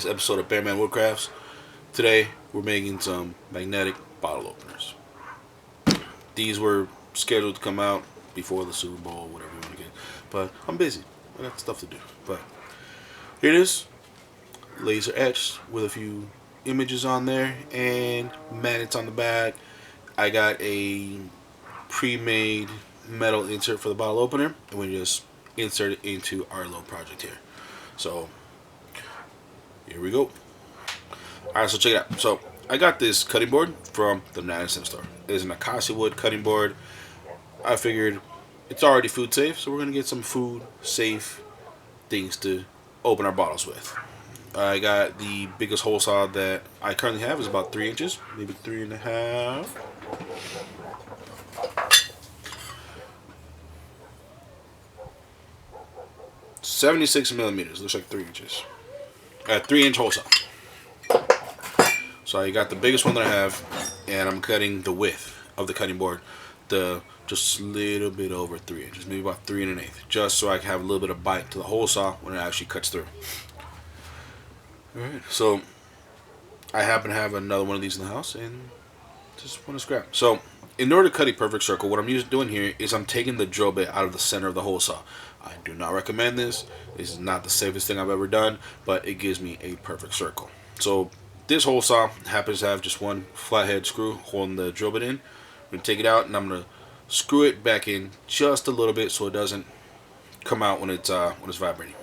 latest episode of Bearman Woodcrafts. Today we're making some magnetic bottle openers. These were scheduled to come out before the Super Bowl, whatever you want to get, but I'm busy. I got stuff to do. But here it is, laser etched with a few images on there and magnets on the back. I got a pre-made metal insert for the bottle opener, and we just insert it into our little project here. So here we go. Alright, so check it out. So I got this cutting board from the 99-cent store. It's an acacia wood cutting board. I figured it's already food safe, so we're gonna get some food safe things to open our bottles with. I got the biggest hole saw that I currently have is about 3 inches, maybe 3.5. 76 millimeters, looks like 3 inches. 3-inch hole saw. So I got the biggest one that I have, and I'm cutting the width of the cutting board, just a little bit over 3 inches, maybe about 3 1/8, just so I can have a little bit of bite to the hole saw when it actually cuts through. Alright, so I happen to have another one of these in the house, and just want to scrap. So in order to cut a perfect circle, what I'm doing here is I'm taking the drill bit out of the center of the hole saw. I do not recommend this. This is not the safest thing I've ever done, but it gives me a perfect circle. So this hole saw happens to have just one flathead screw holding the drill bit in. I'm going to take it out, and I'm going to screw it back in just a little bit so it doesn't come out when it's vibrating.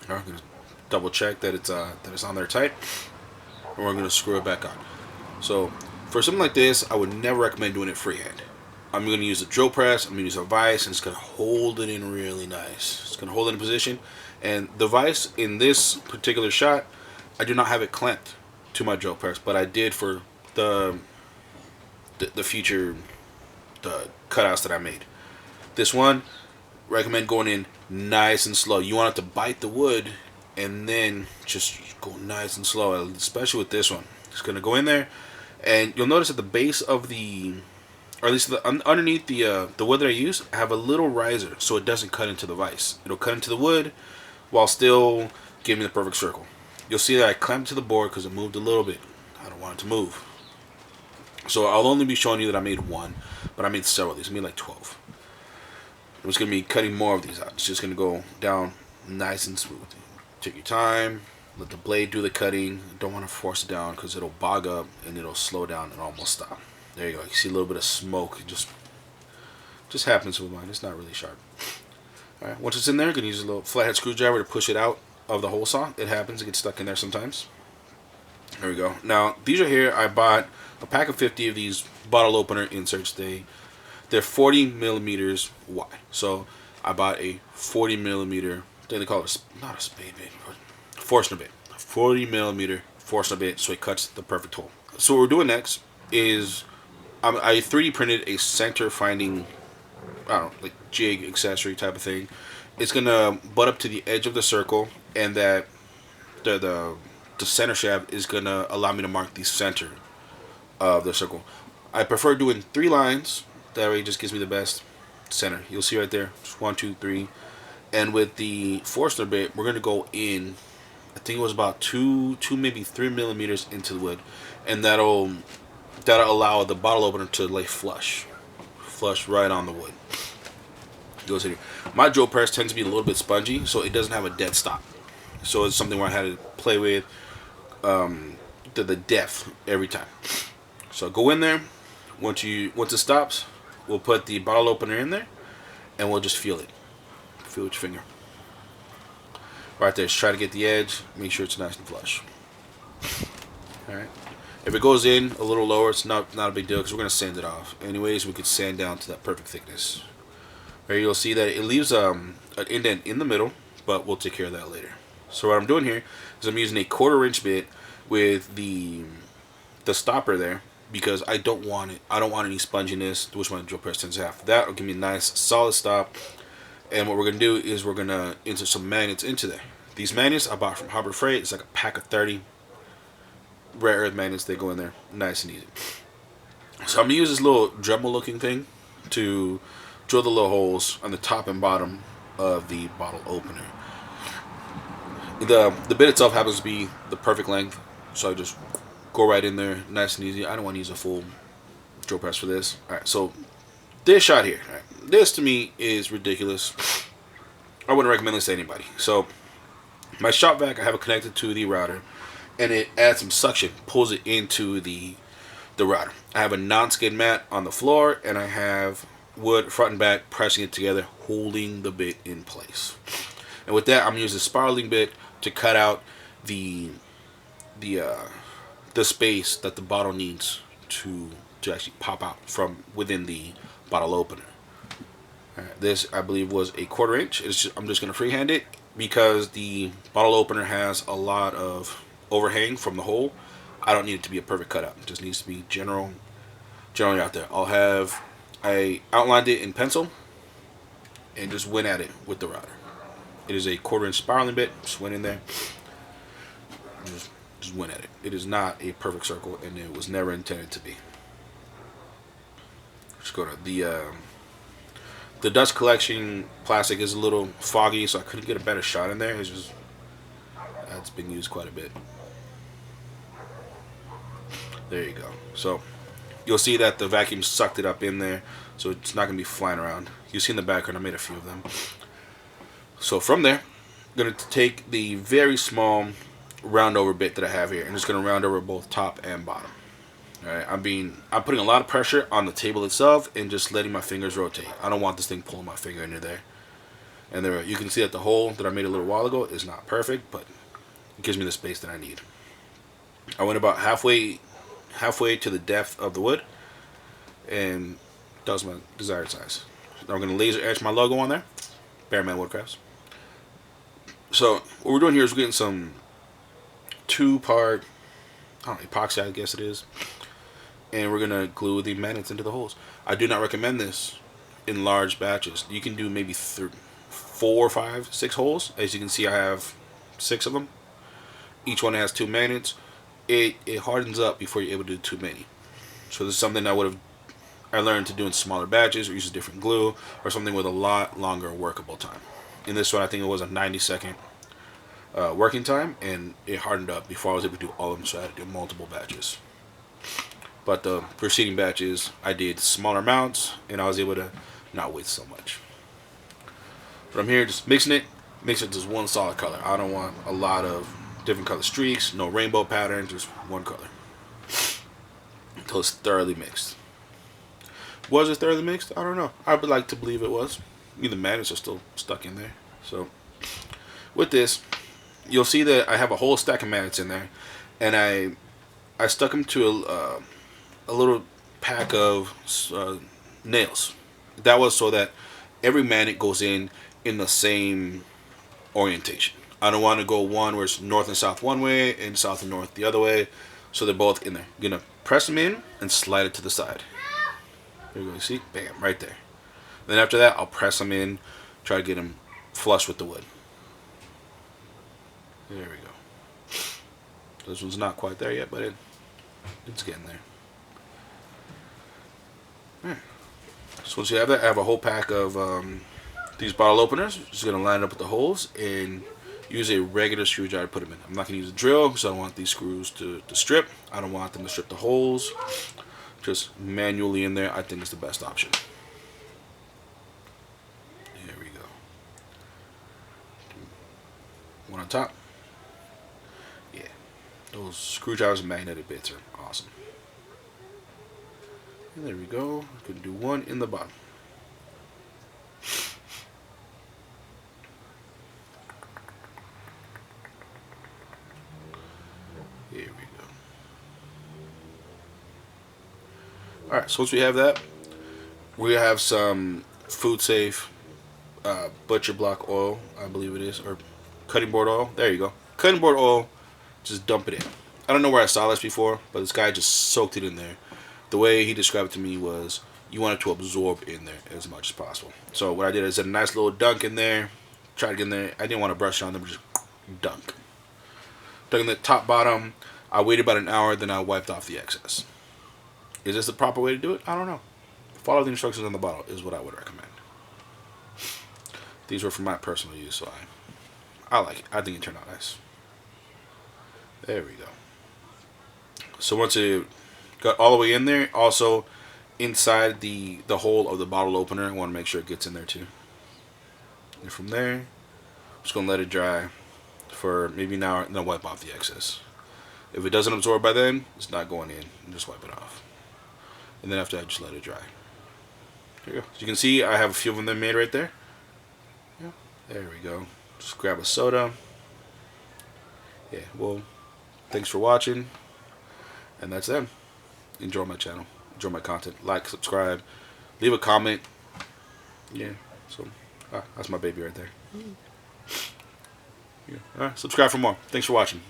All right, I'm going to double check that it's on there tight, and we're going to screw it back on. So for something like this, I would never recommend doing it freehand. I'm going to use a drill press, I'm going to use a vise, and it's going to hold it in really nice. It's going to hold it in position. And the vise in this particular shot, I do not have it clamped to my drill press, but I did for the future cutouts that I made. This one, recommend going in nice and slow. You want it to bite the wood, and then just go nice and slow, especially with this one. It's going to go in there, and you'll notice at the base of or at least underneath the wood that I use, I have a little riser so it doesn't cut into the vise. It'll cut into the wood while still giving me the perfect circle. You'll see that I clamped to the board because it moved a little bit. I don't want it to move. So I'll only be showing you that I made one, but I made several of these. I made like 12. I'm just going to be cutting more of these out. It's just going to go down nice and smooth. Take your time. Let the blade do the cutting. You don't want to force it down because it'll bog up and it'll slow down and almost stop. There you go. You see a little bit of smoke. It just happens with mine. It's not really sharp. Alright, once it's in there, I'm going to use a little flathead screwdriver to push it out of the hole saw. It happens. It gets stuck in there sometimes. There we go. Now, these are here. I bought a pack of 50 of these bottle opener inserts. They're 40 millimeters wide. So I bought a 40 millimeter, I think they call it not a spade bit, but Forstner bit. 40 millimeter Forstner bit, so it cuts the perfect hole. So what we're doing next is I 3D printed a center finding, I don't know, like jig accessory type of thing. It's gonna butt up to the edge of the circle, and that the center shaft is gonna allow me to mark the center of the circle. I prefer doing 3 lines. That way it just gives me the best center. You'll see right there, just 1, 2, 3. And with the Forstner bit, we're gonna go in, I think it was about 2 maybe 3 millimeters into the wood, and that'll allow the bottle opener to lay flush right on the wood. It goes in here. My drill press tends to be a little bit spongy, so it doesn't have a dead stop. So it's something where I had to play with the depth every time. So go in there. Once it stops, we'll put the bottle opener in there, and we'll just feel it. Feel with your finger. Right there. Just try to get the edge. Make sure it's nice and flush. All right. If it goes in a little lower, it's not a big deal because we're gonna sand it off. Anyways, we could sand down to that perfect thickness. Right, you'll see that it leaves an indent in the middle, but we'll take care of that later. So what I'm doing here is I'm using a 1/4-inch bit with the stopper there because I don't want any sponginess, which my drill press tends to have. That will give me a nice solid stop. And what we're gonna do is we're gonna insert some magnets into there. These magnets I bought from Harbor Freight. It's like a pack of 30 rare earth magnets. They go in there nice and easy. So I'm gonna use this little Dremel looking thing to drill the little holes on the top and bottom of the bottle opener. The bit itself happens to be the perfect length, so I just go right in there, nice and easy. I don't want to use a full drill press for this. All right, so this shot here, all right, this to me is ridiculous. I wouldn't recommend this to anybody. So my shop vac, I have it connected to the router, and it adds some suction, pulls it into the router. I have a non-skid mat on the floor, and I have wood front and back pressing it together, holding the bit in place. And with that, I'm using a spiraling bit to cut out the the uh, the space that the bottle needs to actually pop out from within the bottle opener. This, I believe, was a 1/4 inch. I'm just going to freehand it because the bottle opener has a lot of overhang from the hole. I don't need it to be a perfect cutout. It just needs to be generally out there. I outlined it in pencil and just went at it with the router. It is a 1/4 inch spiraling bit. Just went in there. Just went at it. It is not a perfect circle, and it was never intended to be. Just go to the dust collection plastic is a little foggy, so I couldn't get a better shot in there. It's been used quite a bit. There you go. So you'll see that the vacuum sucked it up in there, so it's not going to be flying around. You see in the background, I made a few of them. So from there, I'm going to take the very small round over bit that I have here, and just going to round over both top and bottom. All right, I'm putting a lot of pressure on the table itself and just letting my fingers rotate. I don't want this thing pulling my finger into there. And there, you can see that the hole that I made a little while ago is not perfect, but it gives me the space that I need. I went about halfway to the depth of the wood, and that was my desired size. Now I'm going to laser etch my logo on there, Bearman Woodcrafts. So what we're doing here is we're getting some 2-part, I don't know, epoxy, I guess it is, and we're gonna glue the magnets into the holes. I do not recommend this in large batches. You can do maybe 4, 5, 6 holes. As you can see, I have 6 of them. Each one has 2 magnets. It hardens up before you're able to do too many. So this is something I learned to do in smaller batches, or use a different glue, or something with a lot longer workable time. In this one, I think it was a 90-second working time, and it hardened up before I was able to do all of them, so I had to do multiple batches. But the preceding batches, I did smaller amounts, and I was able to not waste so much. But I'm here just mix it just one solid color. I don't want a lot of different color streaks, no rainbow pattern, just one color. Until it's thoroughly mixed. Was it thoroughly mixed? I don't know. I would like to believe it was. The magnets are still stuck in there. So with this, you'll see that I have a whole stack of magnets in there, and I stuck them to a little pack of nails. That was so that every magnet goes in the same orientation. I don't want to go one where it's north and south one way and south and north the other way, so they're both in there. I'm gonna press them in and slide it to the side. There you go. You see? Bam, right there. Then after that, I'll press them in, try to get them flush with the wood. There we go. This one's not quite there yet, but it's getting there. Right. So once you have that, I have a whole pack of these bottle openers. Just going to line it up with the holes and use a regular screwdriver to put them in. I'm not going to use a drill because I don't want these screws to strip. I don't want them to strip the holes. Just manually in there, I think is the best option. There we go. One on top. Yeah, those screwdrivers and magnetic bits are awesome. And there we go. I'm going to do one in the bottom. Here we go. Alright, so once we have that, we have some food safe butcher block oil, I believe it is, or cutting board oil. There you go. Cutting board oil, just dump it in. I don't know where I saw this before, but this guy just soaked it in there. The way he described it to me was you want it to absorb in there as much as possible. So what I did is a nice little dunk in there. Tried to get in there. I didn't want to brush on them, just dunk. Dunk in the top, bottom. I waited about an hour, then I wiped off the excess. Is this the proper way to do it? I don't know. Follow the instructions on the bottle is what I would recommend. These were for my personal use, so I like it. I think it turned out nice. There we go. So once it got all the way in there, also inside the hole of the bottle opener, I want to make sure it gets in there too. And from there, I'm just gonna let it dry for maybe an hour, and then wipe off the excess. If it doesn't absorb by then, it's not going in. And just wipe it off. And then after that, just let it dry. There you go. As you can see, I have a few of them made right there. Yeah. There we go. Just grab a soda. Yeah, well, thanks for watching. And that's them. Enjoy my channel. Enjoy my content. Like, subscribe. Leave a comment. Yeah, so that's my baby right there. Yeah. All right, subscribe for more. Thanks for watching.